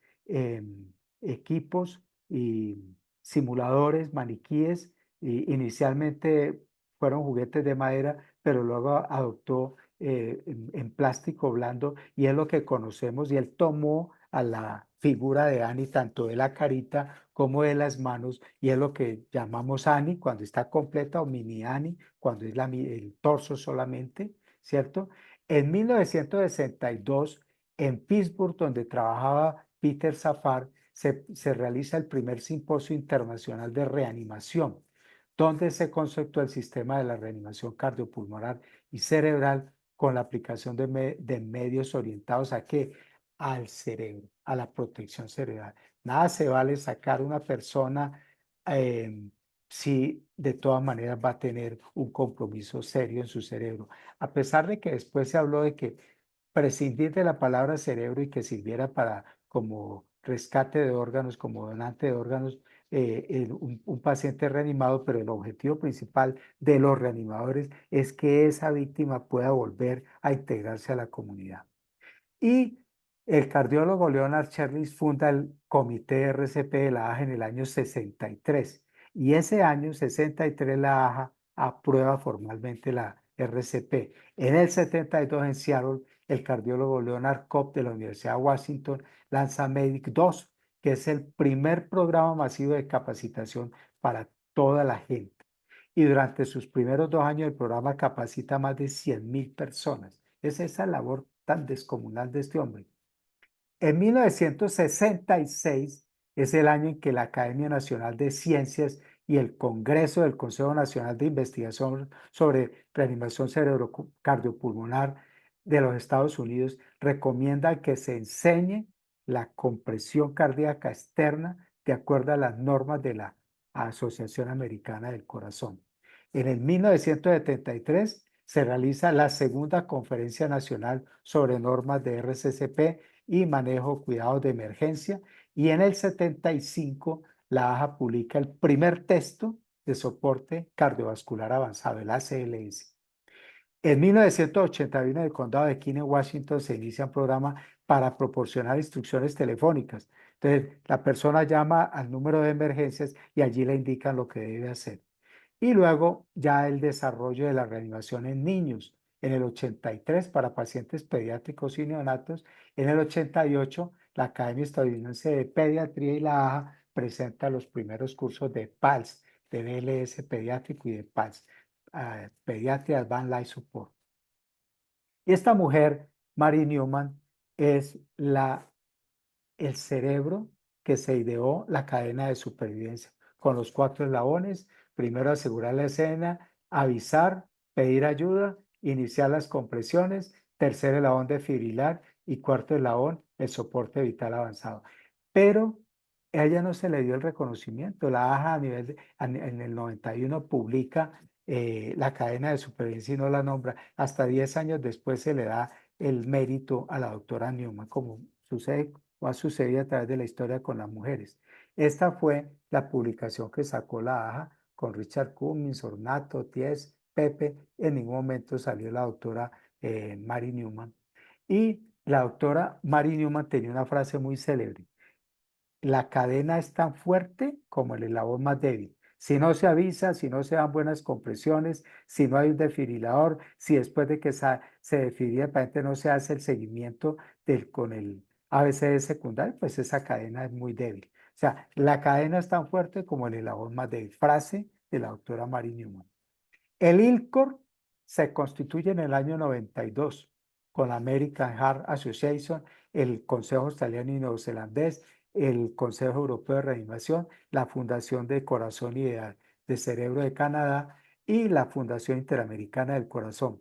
equipos y simuladores, maniquíes, y inicialmente fueron juguetes de madera, pero luego adoptó en plástico blando y es lo que conocemos y él tomó a la figura de Annie, tanto de la carita como de las manos, y es lo que llamamos Annie cuando está completa o mini Annie cuando es el torso solamente, ¿cierto? En 1962, en Pittsburgh, donde trabajaba Peter Safar, se realiza el primer simposio internacional de reanimación, donde se conceptúa el sistema de la reanimación cardiopulmonar y cerebral con la aplicación de medios orientados a qué, al cerebro, a la protección cerebral. Nada se vale sacar una persona eh, si de todas maneras va a tener un compromiso serio en su cerebro. A pesar de que después se habló de que prescindir de la palabra cerebro y que sirviera para como rescate de órganos, como donante de órganos, un paciente reanimado, pero el objetivo principal de los reanimadores es que esa víctima pueda volver a integrarse a la comunidad. Y el cardiólogo Leonard Sherlis funda el Comité RCP de la AJA en el año 63. Y ese año 63 la AJA aprueba formalmente la RCP. En el 72 en Seattle, el cardiólogo Leonard Cobb de la Universidad de Washington lanza Medic 2, que es el primer programa masivo de capacitación para toda la gente. Y durante sus primeros 2 años el programa capacita a más de 100.000 personas. Es esa labor tan descomunal de este hombre. En 1966 es el año en que la Academia Nacional de Ciencias y el Congreso del Consejo Nacional de Investigación sobre Reanimación Cerebrocardiopulmonar de los Estados Unidos recomienda que se enseñe la compresión cardíaca externa de acuerdo a las normas de la Asociación Americana del Corazón. En el 1973 se realiza la segunda Conferencia Nacional sobre Normas de RCCP y Manejo Cuidados de Emergencia, y en el 75 la AJA publica el primer texto de soporte cardiovascular avanzado, el ACLS. En 1981, en el condado de Keene, Washington, se inicia un programa para proporcionar instrucciones telefónicas. Entonces, la persona llama al número de emergencias y allí le indican lo que debe hacer. Y luego ya el desarrollo de la reanimación en niños. En el 83 para pacientes pediátricos y neonatos. En el 88 la Academia Estadounidense de Pediatría y la AJA presenta los primeros cursos de PALS, de BLS pediátrico y de PALS, Pediatry Advanced Life Support. Y esta mujer, Mary Newman, es el cerebro que se ideó la cadena de supervivencia, con los 4 eslabones: primero asegurar la escena, avisar, pedir ayuda, iniciar las compresiones, tercer eslabón defibrilar y cuarto eslabón el soporte vital avanzado. Pero a ella no se le dio el reconocimiento. La AJA en el 91 publica la cadena de supervivencia y no la nombra. Hasta 10 años después se le da el mérito a la doctora Newman, como sucede o ha sucedido a través de la historia con las mujeres. Esta fue la publicación que sacó la AJA con Richard Cummings, Ornato, Ties, Pepe. En ningún momento salió la doctora Mary Newman. Y la doctora Mary Newman tenía una frase muy célebre: la cadena es tan fuerte como el eslabón más débil. Si no se avisa, si no se dan buenas compresiones, si no hay un desfibrilador, si después de que se desfibrila el paciente no se hace el seguimiento con el ABCD secundario, pues esa cadena es muy débil. O sea, la cadena es tan fuerte como el eslabón más débil. Frase de la doctora Mary Newman. El ILCOR se constituye en el año 92 con la American Heart Association, el Consejo Australiano y Neozelandés, el Consejo Europeo de Reanimación, la Fundación de Corazón y de Cerebro de Canadá y la Fundación Interamericana del Corazón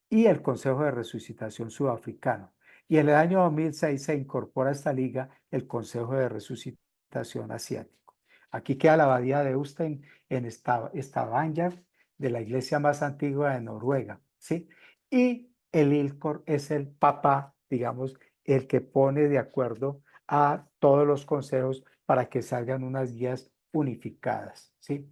y el Consejo de Resucitación Sudafricano. Y en el año 2006 se incorpora a esta liga el Consejo de Resucitación Asiático. Aquí queda la abadía de Ustein en Stavanger, de la iglesia más antigua de Noruega, ¿sí? Y el ILCOR es el papá, digamos, el que pone de acuerdo a todos los consejos para que salgan unas guías unificadas, ¿sí?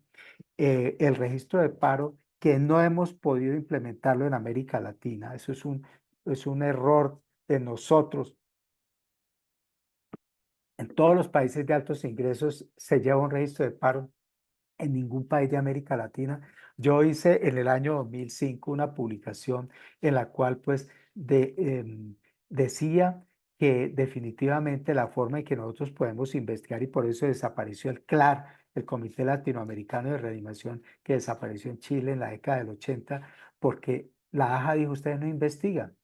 El registro de paro, que no hemos podido implementarlo en América Latina, eso es un error de nosotros En todos los países de altos ingresos se lleva un registro de paro, en ningún país de América Latina. Yo hice en el año 2005 una publicación en la cual pues decía que definitivamente la forma en que nosotros podemos investigar, y por eso desapareció el CLAR, el Comité Latinoamericano de Reanimación, que desapareció en Chile en la década del 80, porque la AJA dijo: ustedes no investigan.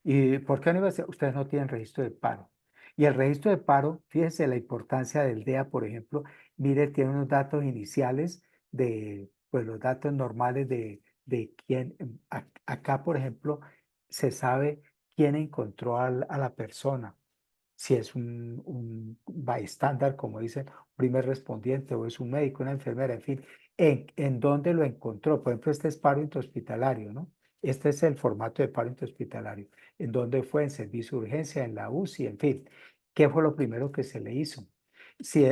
¿Y por qué no investigan? Ustedes no tienen registro de paro. Y el registro de paro, fíjese la importancia del DEA, por ejemplo. Mire, tiene unos datos iniciales de, pues los datos normales de quién, acá, por ejemplo, se sabe quién encontró a la persona, si es un bystander, como dicen, un primer respondiente, o es un médico, una enfermera, en fin, en dónde lo encontró. Por ejemplo, este es paro intrahospitalario, ¿no? Este es el formato de paro intrahospitalario. ¿En dónde fue? En servicio de urgencia, en la UCI, en fin. ¿Qué fue lo primero que se le hizo? Si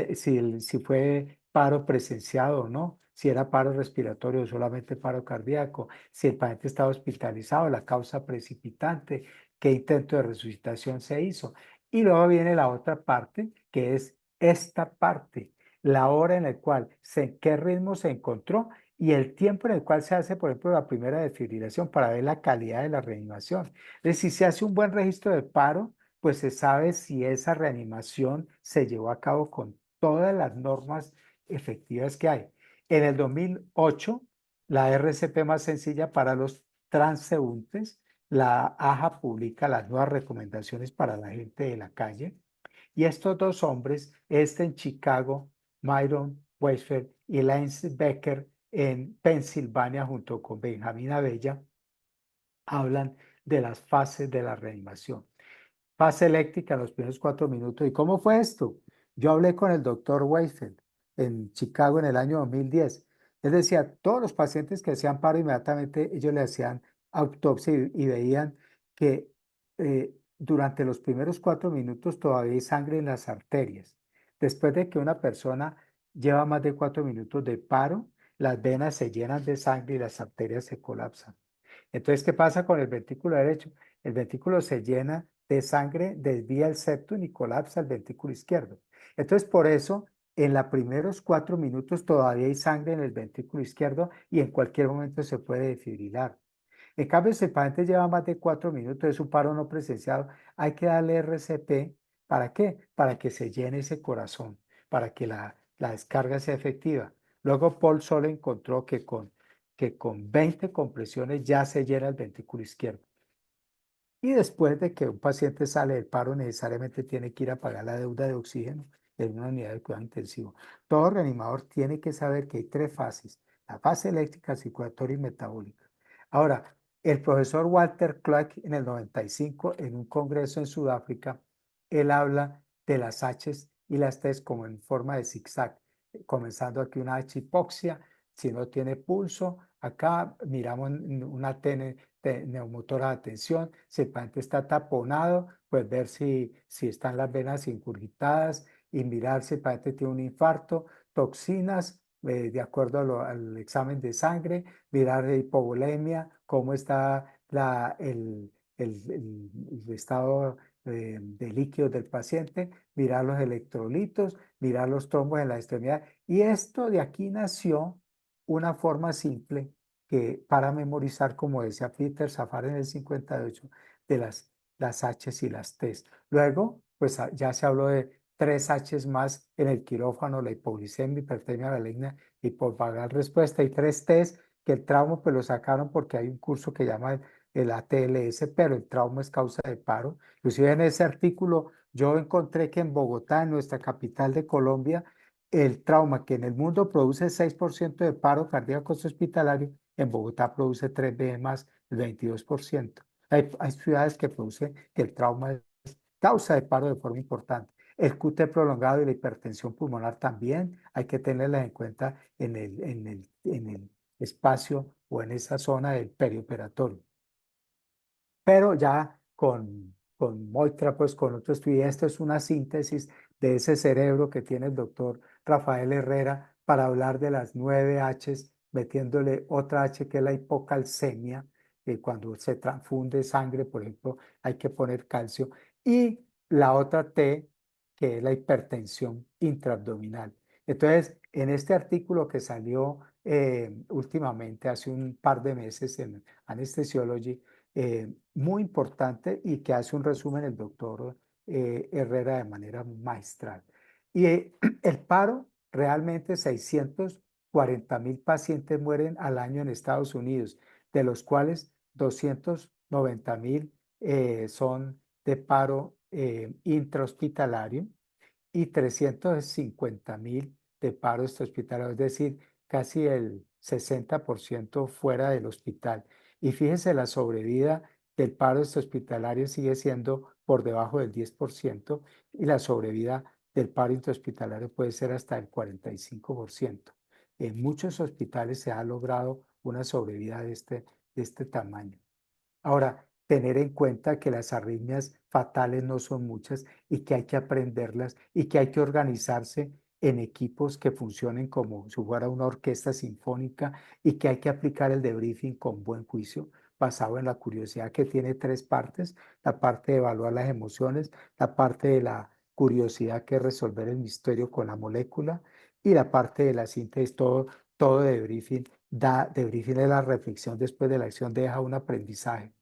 fue paro presenciado o no, si era paro respiratorio o solamente paro cardíaco, si el paciente estaba hospitalizado, la causa precipitante, qué intento de resucitación se hizo. Y luego viene la otra parte, que es esta parte, la hora en la cual, en qué ritmo se encontró y el tiempo en el cual se hace, por ejemplo, la primera desfibrilación para ver la calidad de la reanimación. Es decir, si se hace un buen registro de paro, pues se sabe si esa reanimación se llevó a cabo con todas las normas efectivas que hay. En el 2008, la RCP más sencilla para los transeúntes, la AJA publica las nuevas recomendaciones para la gente de la calle, y estos dos hombres, este en Chicago, Myron Weisfeld, y Lance Becker en Pensilvania, junto con Benjamín Abella, hablan de las fases de la reanimación. Fase eléctrica en los primeros 4 minutos. ¿Y cómo fue esto? Yo hablé con el doctor Weisfeld en Chicago en el año 2010. Él decía: todos los pacientes que hacían paro, inmediatamente ellos le hacían autopsia y veían que durante los primeros 4 minutos todavía hay sangre en las arterias. Después de que una persona lleva más de 4 minutos de paro, las venas se llenan de sangre y las arterias se colapsan. Entonces, ¿qué pasa con el ventrículo derecho? El ventrículo se llena de sangre, desvía el septum y colapsa el ventrículo izquierdo. Entonces, por eso, en los primeros 4 minutos todavía hay sangre en el ventrículo izquierdo y en cualquier momento se puede desfibrilar. En cambio, si el paciente lleva más de 4 minutos, es un paro no presenciado, hay que darle RCP. ¿Para qué? Para que se llene ese corazón, para que la descarga sea efectiva. Luego, Paul solo encontró que con 20 compresiones ya se llena el ventrículo izquierdo. Y después de que un paciente sale del paro, necesariamente tiene que ir a pagar la deuda de oxígeno en una unidad de cuidado intensivo. Todo reanimador tiene que saber que hay 3 fases: la fase eléctrica, circulatoria y metabólica. Ahora, el profesor Walter Clark en el 95, en un congreso en Sudáfrica, él habla de las H's y las T's como en forma de zigzag, comenzando aquí una H, hipoxia. Si no tiene pulso, acá miramos una T, neumotora de atención. Si el paciente está taponado, pues ver si están las venas ingurgitadas y mirar si el paciente tiene un infarto. Toxinas, de acuerdo al examen de sangre, mirar de hipovolemia, cómo está el estado de líquidos del paciente, mirar los electrolitos, mirar los trombos en la extremidad. Y esto de aquí nació una forma simple que para memorizar, como decía Peter Safar en el 58, de las H's y las T's. Luego, pues ya se habló de 3 H's más en el quirófano: la hipoglicemia, hipertermia maligna, hipovagal respuesta, y 3 T's, que el trauma pues lo sacaron porque hay un curso que llama el ATLS, pero el trauma es causa de paro. Inclusive en ese artículo yo encontré que en Bogotá, en nuestra capital de Colombia, el trauma, que en el mundo produce 6% de paro cardíaco hospitalario, en Bogotá produce 3 veces más, el 22%. Hay ciudades que producen que el trauma es causa de paro de forma importante. El QT prolongado y la hipertensión pulmonar también hay que tenerlas en cuenta en el espacio o en esa zona del perioperatorio. Pero ya con Moitra, pues con otro estudio, esto es una síntesis de ese cerebro que tiene el doctor Rafael Herrera para hablar de las 9 H's, metiéndole otra H que es la hipocalcemia, que cuando se transfunde sangre, por ejemplo, hay que poner calcio, y la otra T que es la hipertensión intraabdominal. Entonces, en este artículo que salió últimamente, hace un par de meses en Anesthesiology, muy importante y que hace un resumen el doctor Herrera de manera magistral. Y el paro, realmente 640.000 pacientes mueren al año en Estados Unidos, de los cuales 290.000 son de paro intrahospitalario y 350.000 de paro extrahospitalario, es decir, casi el 60% fuera del hospital. Y fíjese, la sobrevida del paro extrahospitalario sigue siendo por debajo del 10% y la sobrevida del paro intrahospitalario puede ser hasta el 45%. En muchos hospitales se ha logrado una sobrevida de este tamaño. Ahora, tener en cuenta que las arritmias fatales no son muchas y que hay que aprenderlas y que hay que organizarse en equipos que funcionen como si fuera una orquesta sinfónica y que hay que aplicar el debriefing con buen juicio, basado en la curiosidad que tiene tres partes: la parte de evaluar las emociones, la parte de la curiosidad que es resolver el misterio con la molécula y la parte de la síntesis. Todo debriefing es la reflexión después de la acción, deja un aprendizaje.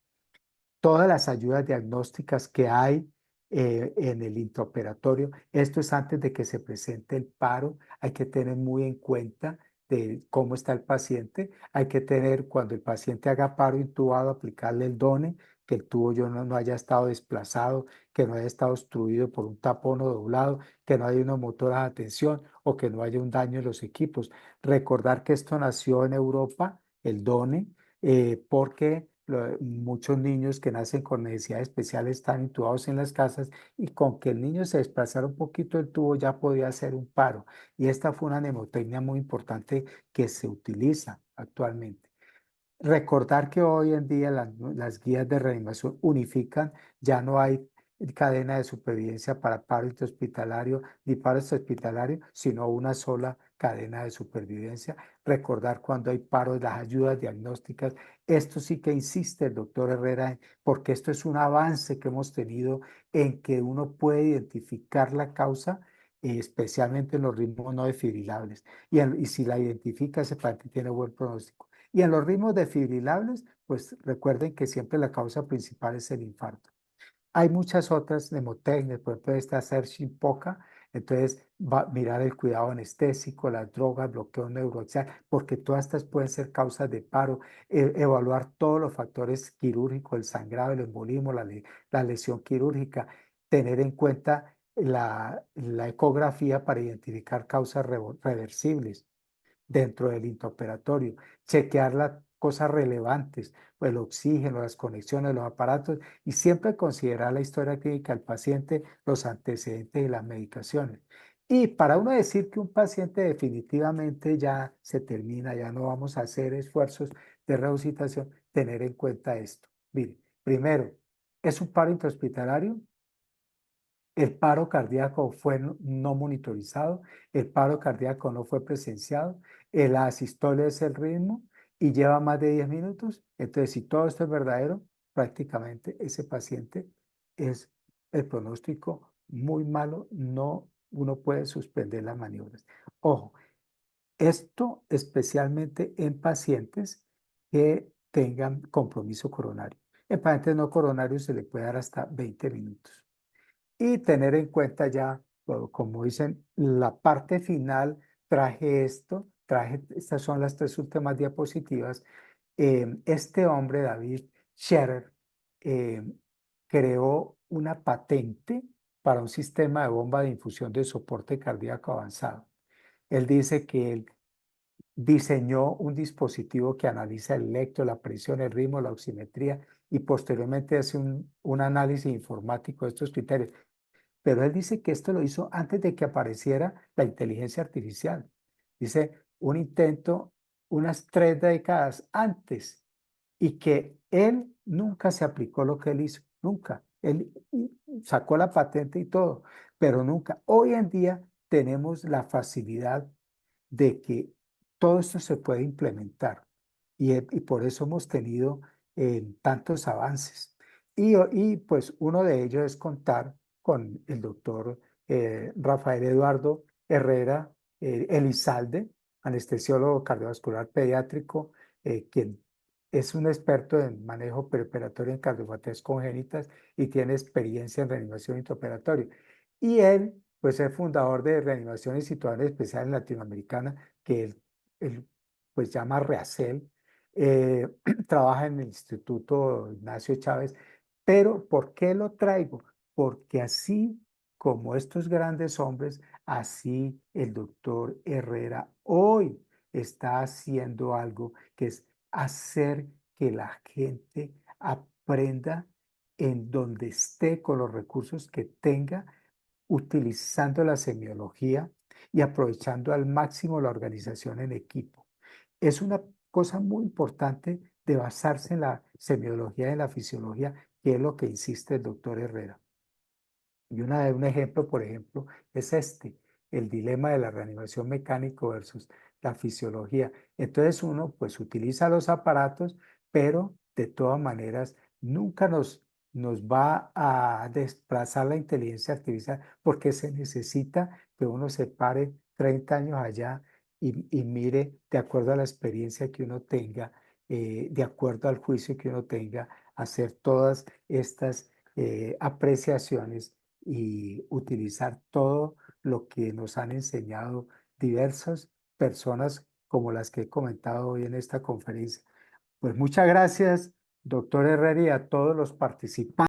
Todas las ayudas diagnósticas que hay en el intraoperatorio. Esto es antes de que se presente el paro. Hay que tener muy en cuenta de cómo está el paciente. Hay que tener, cuando el paciente haga paro intubado, aplicarle el DONE, que el tubo no haya estado desplazado, que no haya estado obstruido por un tapón o doblado, que no haya una motora de atención o que no haya un daño en los equipos. Recordar que esto nació en Europa, el DONE, porque muchos niños que nacen con necesidades especiales están intubados en las casas y con que el niño se desplazara un poquito el tubo ya podía hacer un paro. Y esta fue una mnemotecnia muy importante que se utiliza actualmente. Recordar que hoy en día las guías de reanimación unifican, ya no hay cadena de supervivencia para paro intrahospitalario ni paro extrahospitalario, sino una sola cadena de supervivencia. Recordar cuando hay paros, las ayudas diagnósticas. Esto sí que insiste el doctor Herrera, porque esto es un avance que hemos tenido en que uno puede identificar la causa, especialmente en los ritmos no desfibrilables. Y si la identifica, ese paciente tiene buen pronóstico. Y en los ritmos desfibrilables, pues recuerden que siempre la causa principal es el infarto. Hay muchas otras mnemotecnias, por ejemplo, esta Searching POCA, entonces mirar el cuidado anestésico, las drogas, bloqueo neuroaxial, porque todas estas pueden ser causas de paro. Evaluar todos los factores quirúrgicos, el sangrado, el embolismo, la lesión quirúrgica, tener en cuenta la ecografía para identificar causas reversibles dentro del intraoperatorio, chequear las cosas relevantes, pues el oxígeno, las conexiones, los aparatos, y siempre considerar la historia clínica del paciente, los antecedentes y las medicaciones. Y para uno decir que un paciente definitivamente ya se termina, ya no vamos a hacer esfuerzos de resucitación, tener en cuenta esto. Mire, primero, ¿es un paro intrahospitalario? El paro cardíaco fue no monitorizado, el paro cardíaco no fue presenciado, la asistolia es el ritmo y lleva más de 10 minutos. Entonces, si todo esto es verdadero, prácticamente ese paciente es el pronóstico muy malo, no, uno puede suspender las maniobras. Ojo, esto especialmente en pacientes que tengan compromiso coronario. En pacientes no coronarios se le puede dar hasta 20 minutos y tener en cuenta ya, como dicen, la parte final. Estas son las tres últimas diapositivas. Este hombre, David Scherer, eh, creó una patente para un sistema de bomba de infusión de soporte cardíaco avanzado. Él dice que él diseñó un dispositivo que analiza el electro, la presión, el ritmo, la oximetría y posteriormente hace un análisis informático de estos criterios. Pero él dice que esto lo hizo antes de que apareciera la inteligencia artificial. Dice, un intento unas 3 décadas antes, y que él nunca se aplicó lo que él hizo, nunca. Él sacó la patente y todo, pero nunca. Hoy en día tenemos la facilidad de que todo esto se puede implementar y por eso hemos tenido tantos avances. Pues uno de ellos es contar con el doctor Rafael Eduardo Herrera Elizalde, anestesiólogo cardiovascular pediátrico, quien es un experto en manejo preoperatorio en cardiopatías congénitas y tiene experiencia en reanimación intraoperatoria. Y él, pues, es fundador de Reanimación y Situaciones Especiales Latinoamericana, que él, pues, llama REACEL. eh, Trabaja en el Instituto Ignacio Chávez. Pero ¿por qué lo traigo? Porque así como estos grandes hombres, así el doctor Herrera hoy está haciendo algo que es hacer que la gente aprenda en donde esté con los recursos que tenga, utilizando la semiología y aprovechando al máximo la organización en equipo. Es una cosa muy importante de basarse en la semiología y en la fisiología, que es lo que insiste el doctor Herrera. Y un ejemplo, por ejemplo, es este, el dilema de la reanimación mecánico versus la fisiología. Entonces uno pues utiliza los aparatos, pero de todas maneras nunca nos va a desplazar la inteligencia artificial, porque se necesita que uno se pare 30 años allá y mire de acuerdo a la experiencia que uno tenga, de acuerdo al juicio que uno tenga, hacer todas estas apreciaciones y utilizar todo lo que nos han enseñado diversas personas como las que he comentado hoy en esta conferencia. Pues muchas gracias, doctor Herrera, y a todos los participantes.